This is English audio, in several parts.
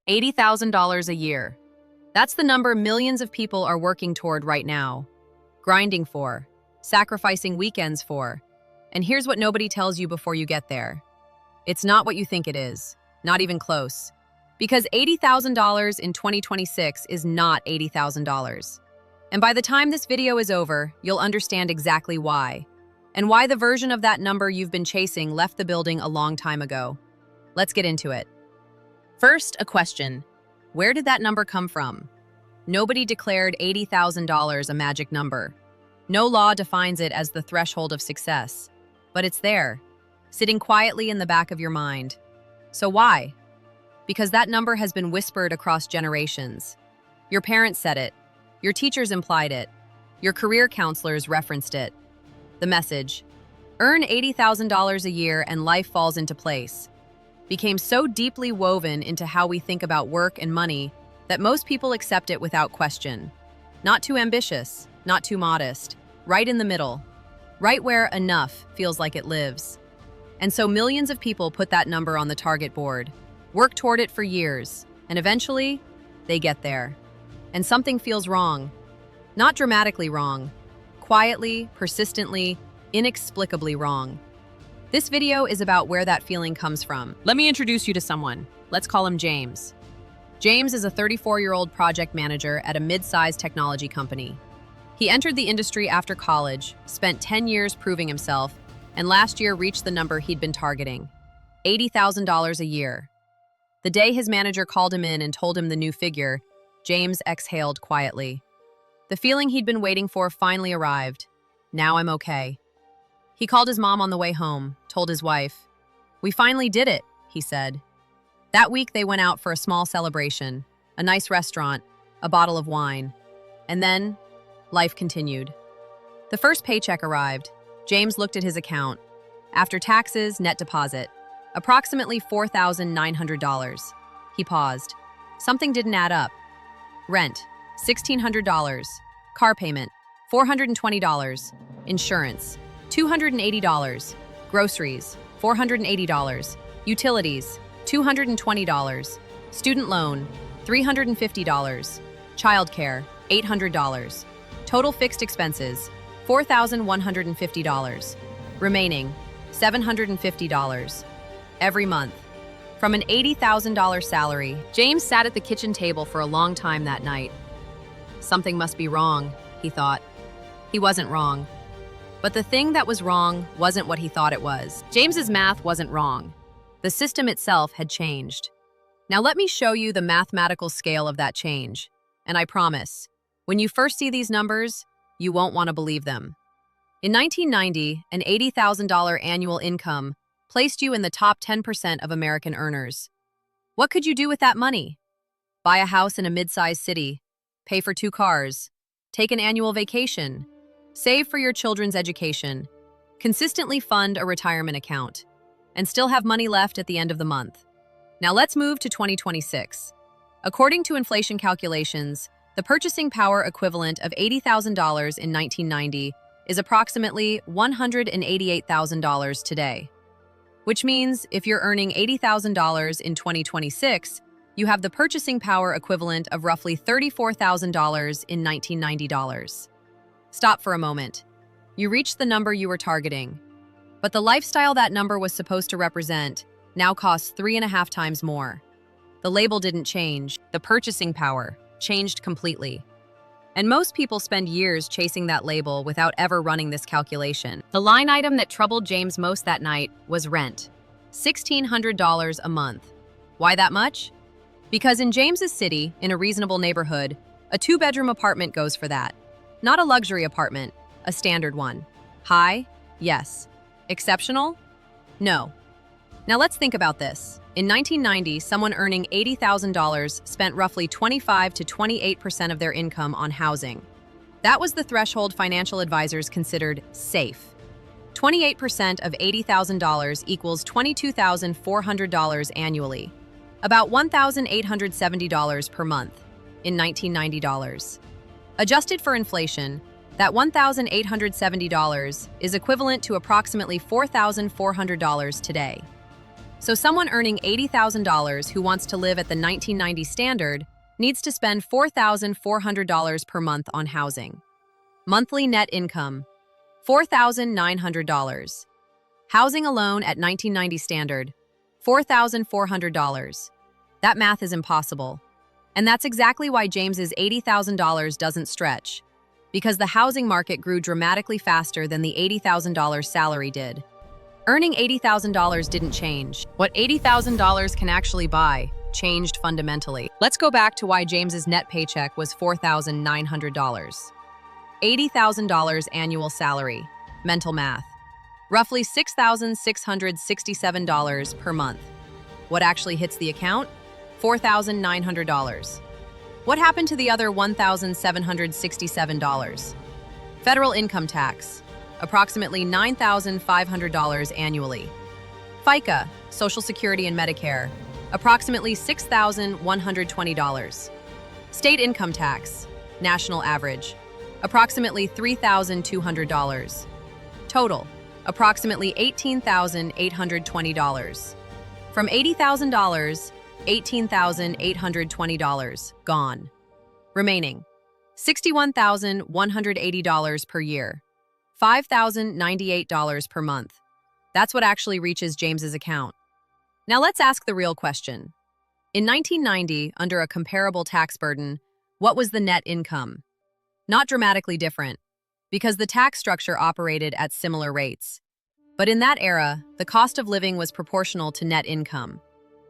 $80,000 a year. That's the number millions of people are working toward right now, grinding for, sacrificing weekends for. And here's what nobody tells you before you get there. It's not what you think it is, not even close. Because $80,000 in 2026 is not $80,000. And by the time this video is over, you'll understand exactly why. And why the version of that number you've been chasing left the building a long time ago. Let's get into it. First, a question. Where did that number come from? Nobody declared $80,000 a magic number. No law defines it as the threshold of success. But it's there, sitting quietly in the back of your mind. So why? Because that number has been whispered across generations. Your parents said it. Your teachers implied it. Your career counselors referenced it. The message, earn $80,000 a year and life falls into place, became so deeply woven into how we think about work and money that most people accept it without question. Not too ambitious, not too modest, right in the middle, right where enough feels like it lives. And so millions of people put that number on the target board, work toward it for years, and eventually, they get there. And something feels wrong. Not dramatically wrong. Quietly, persistently, inexplicably wrong. This video is about where that feeling comes from. Let me introduce you to someone. Let's call him James. James is a 34-year-old project manager at a mid-sized technology company. He entered the industry after college, spent 10 years proving himself, and last year reached the number he'd been targeting, $80,000 a year. The day his manager called him in and told him the new figure, James exhaled quietly. The feeling he'd been waiting for finally arrived. Now I'm okay. He called his mom on the way home, told his wife. We finally did it, he said. That week they went out for a small celebration, a nice restaurant, a bottle of wine. And then, life continued. The first paycheck arrived. James looked at his account. After taxes, net deposit, approximately $4,900. He paused. Something didn't add up. Rent, $1,600. Car payment, $420. Insurance, $280. Groceries, $480. Utilities, $220. Student loan, $350. Childcare, $800. Total fixed expenses, $4,150. Remaining, $750. Every month. From an $80,000 salary, James sat at the kitchen table for a long time that night. Something must be wrong, he thought. He wasn't wrong. But the thing that was wrong wasn't what he thought it was. James's math wasn't wrong. The system itself had changed. Now let me show you the mathematical scale of that change. And I promise, when you first see these numbers, you won't want to believe them. In 1990, an $80,000 annual income placed you in the top 10% of American earners. What could you do with that money? Buy a house in a mid-sized city, pay for 2 cars, take an annual vacation, save for your children's education, consistently fund a retirement account, and still have money left at the end of the month. Now let's move to 2026. According to inflation calculations, the purchasing power equivalent of $80,000 in 1990 is approximately $188,000 today. Which means if you're earning $80,000 in 2026, you have the purchasing power equivalent of roughly $34,000 in 1990 dollars. Stop for a moment. You reached the number you were targeting. But the lifestyle that number was supposed to represent now costs 3.5 times more. The label didn't change. The purchasing power changed completely. And most people spend years chasing that label without ever running this calculation. The line item that troubled James most that night was rent. $1,600 a month. Why that much? Because in James's city, in a reasonable neighborhood, a 2-bedroom apartment goes for that. Not a luxury apartment, a standard one. High? Yes. Exceptional? No. Now let's think about this. In 1990, someone earning $80,000 spent roughly 25 to 28% of their income on housing. That was the threshold financial advisors considered safe. 28% of $80,000 equals $22,400 annually, about $1,870 per month in 1990 dollars. Adjusted for inflation, that $1,870 is equivalent to approximately $4,400 today. So someone earning $80,000 who wants to live at the 1990 standard needs to spend $4,400 per month on housing. Monthly net income, $4,900. Housing alone at 1990 standard, $4,400. That math is impossible. And that's exactly why James's $80,000 doesn't stretch, because the housing market grew dramatically faster than the $80,000 salary did. Earning $80,000 didn't change. What $80,000 can actually buy changed fundamentally. Let's go back to why James's net paycheck was $4,900. $80,000 annual salary. Mental math. Roughly $6,667 per month. What actually hits the account? $4,900. What happened to the other $1,767? Federal income tax. Approximately $9,500 annually. FICA, Social Security and Medicare, approximately $6,120. State income tax, national average, approximately $3,200. Total, approximately $18,820. From $80,000, $18,820 gone. Remaining, $61,180 per year. $5,098 per month. That's what actually reaches James's account. Now let's ask the real question. In 1990, under a comparable tax burden, what was the net income? Not dramatically different, because the tax structure operated at similar rates. But in that era, the cost of living was proportional to net income.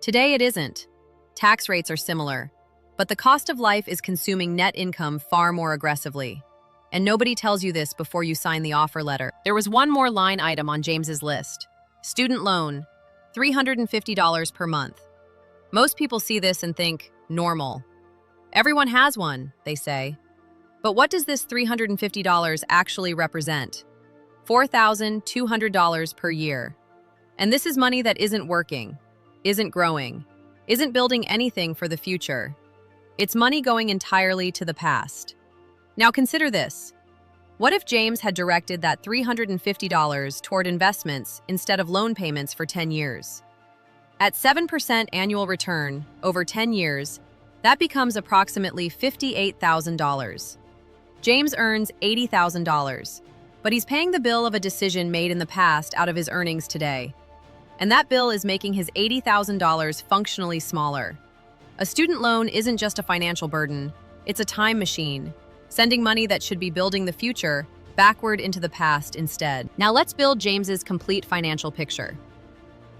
Today it isn't. Tax rates are similar, but the cost of life is consuming net income far more aggressively. And nobody tells you this before you sign the offer letter. There was one more line item on James's list. Student loan, $350 per month. Most people see this and think, normal. Everyone has one, they say. But what does this $350 actually represent? $4,200 per year. And this is money that isn't working, isn't growing, isn't building anything for the future. It's money going entirely to the past. Now consider this. What if James had directed that $350 toward investments instead of loan payments for 10 years? At 7% annual return over 10 years, that becomes approximately $58,000. James earns $80,000, but he's paying the bill of a decision made in the past out of his earnings today. And that bill is making his $80,000 functionally smaller. A student loan isn't just a financial burden, it's a time machine, sending money that should be building the future backward into the past instead. Now let's build James's complete financial picture.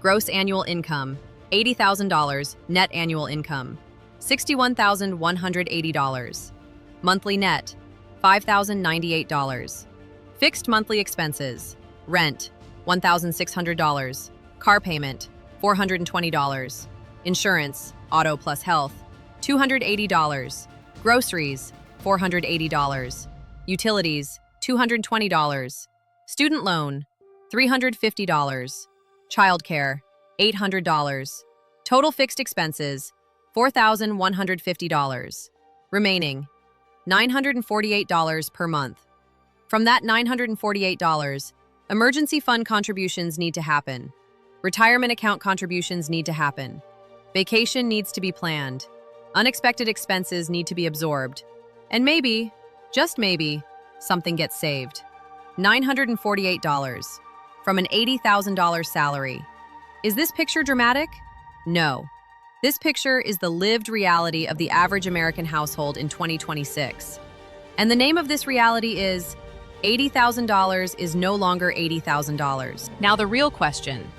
Gross annual income, $80,000, net annual income, $61,180. Monthly net, $5,098. Fixed monthly expenses, rent, $1,600. Car payment, $420. Insurance, auto plus health, $280. Groceries, $480. Utilities, $220. Student loan, $350. Childcare, $800. Total fixed expenses, $4,150. Remaining, $948 per month. From that $948, emergency fund contributions need to happen. Retirement account contributions need to happen. Vacation needs to be planned. Unexpected expenses need to be absorbed. And maybe, just maybe, something gets saved. $948 from an $80,000 salary. Is this picture dramatic? No. This picture is the lived reality of the average American household in 2026. And the name of this reality is $80,000 is no longer $80,000. Now the real question,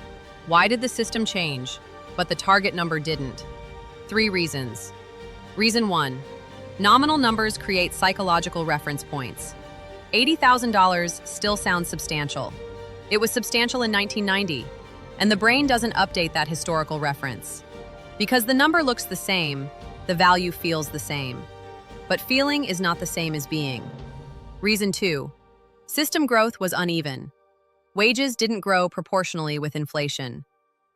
why did the system change, but the target number didn't? 3 reasons. Reason 1, nominal numbers create psychological reference points. $80,000 still sounds substantial. It was substantial in 1990, and the brain doesn't update that historical reference. Because the number looks the same, the value feels the same. But feeling is not the same as being. Reason 2, system growth was uneven. Wages didn't grow proportionally with inflation.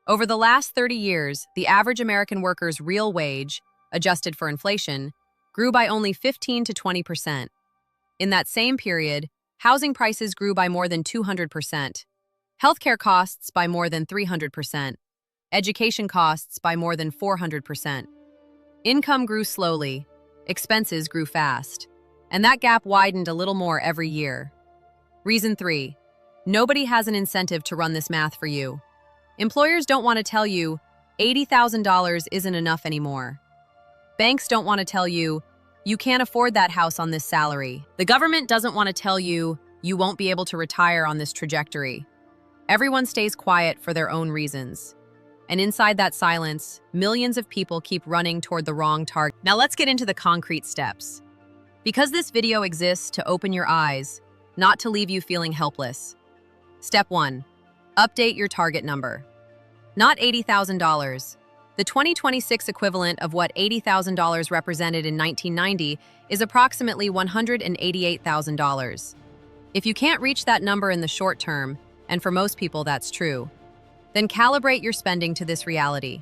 Over the last 30 years, the average American worker's real wage, adjusted for inflation, grew by only 15 to 20%. In that same period, housing prices grew by more than 200%, healthcare costs by more than 300%, Education costs by more than 400%. Income grew slowly, expenses grew fast, and that gap widened a little more every year. Reason 3. Nobody has an incentive to run this math for you. Employers don't want to tell you $80,000 isn't enough anymore. Banks don't want to tell you you can't afford that house on this salary. The government doesn't want to tell you you won't be able to retire on this trajectory. Everyone stays quiet for their own reasons. And inside that silence, millions of people keep running toward the wrong target. Now let's get into the concrete steps. Because this video exists to open your eyes, not to leave you feeling helpless. Step 1. Update your target number. Not $80,000. The 2026 equivalent of what $80,000 represented in 1990 is approximately $188,000. If you can't reach that number in the short term, and for most people that's true, then calibrate your spending to this reality.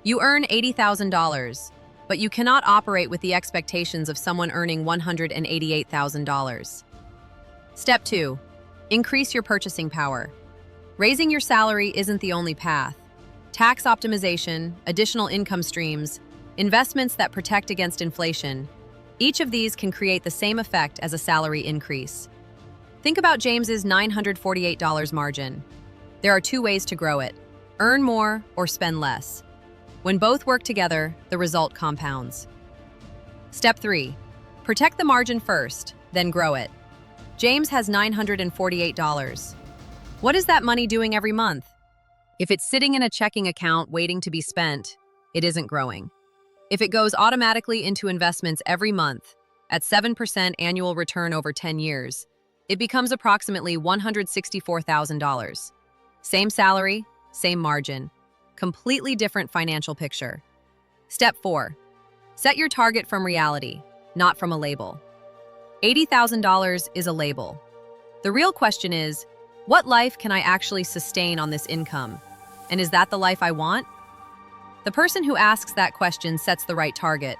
You earn $80,000, but you cannot operate with the expectations of someone earning $188,000. Step 2. Increase your purchasing power. Raising your salary isn't the only path. Tax optimization, additional income streams, investments that protect against inflation, each of these can create the same effect as a salary increase. Think about James's $948 margin. There are 2 ways to grow it: earn more or spend less. When both work together, the result compounds. Step 3. Protect the margin first, then grow it. James has $948. What is that money doing every month? If it's sitting in a checking account waiting to be spent, it isn't growing. If it goes automatically into investments every month, at 7% annual return over 10 years, it becomes approximately $164,000. Same salary, same margin. Completely different financial picture. Step 4. Set your target from reality, not from a label. $80,000 is a label. The real question is, what life can I actually sustain on this income? And is that the life I want? The person who asks that question sets the right target.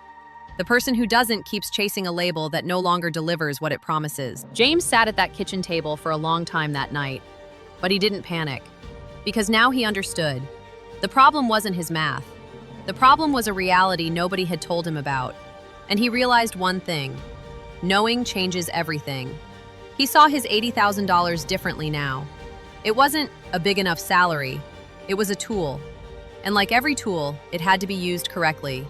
The person who doesn't keeps chasing a label that no longer delivers what it promises. James sat at that kitchen table for a long time that night, but he didn't panic, because now he understood. The problem wasn't his math. The problem was a reality nobody had told him about. And he realized one thing: knowing changes everything. He saw his $80,000 differently now. It wasn't a big enough salary. It was a tool. And like every tool, it had to be used correctly.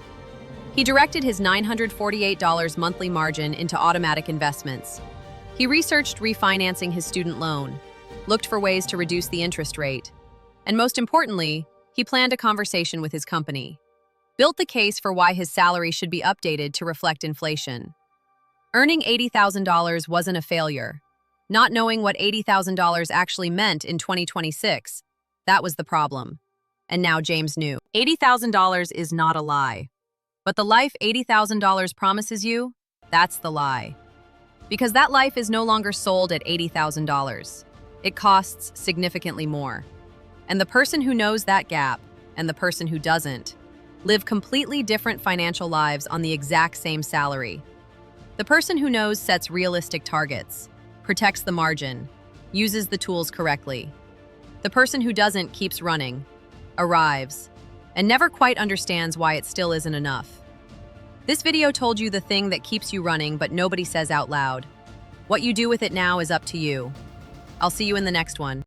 He directed his $948 monthly margin into automatic investments. He researched refinancing his student loan, looked for ways to reduce the interest rate, and most importantly, he planned a conversation with his company, built the case for why his salary should be updated to reflect inflation. Earning $80,000 wasn't a failure. Not knowing what $80,000 actually meant in 2026, that was the problem. And now James knew. $80,000 is not a lie. But the life $80,000 promises you, that's the lie. Because that life is no longer sold at $80,000. It costs significantly more. And the person who knows that gap, and the person who doesn't, live completely different financial lives on the exact same salary. The person who knows sets realistic targets, protects the margin, uses the tools correctly. The person who doesn't keeps running, arrives, and never quite understands why it still isn't enough. This video told you the thing that keeps you running but nobody says out loud. What you do with it now is up to you. I'll see you in the next one.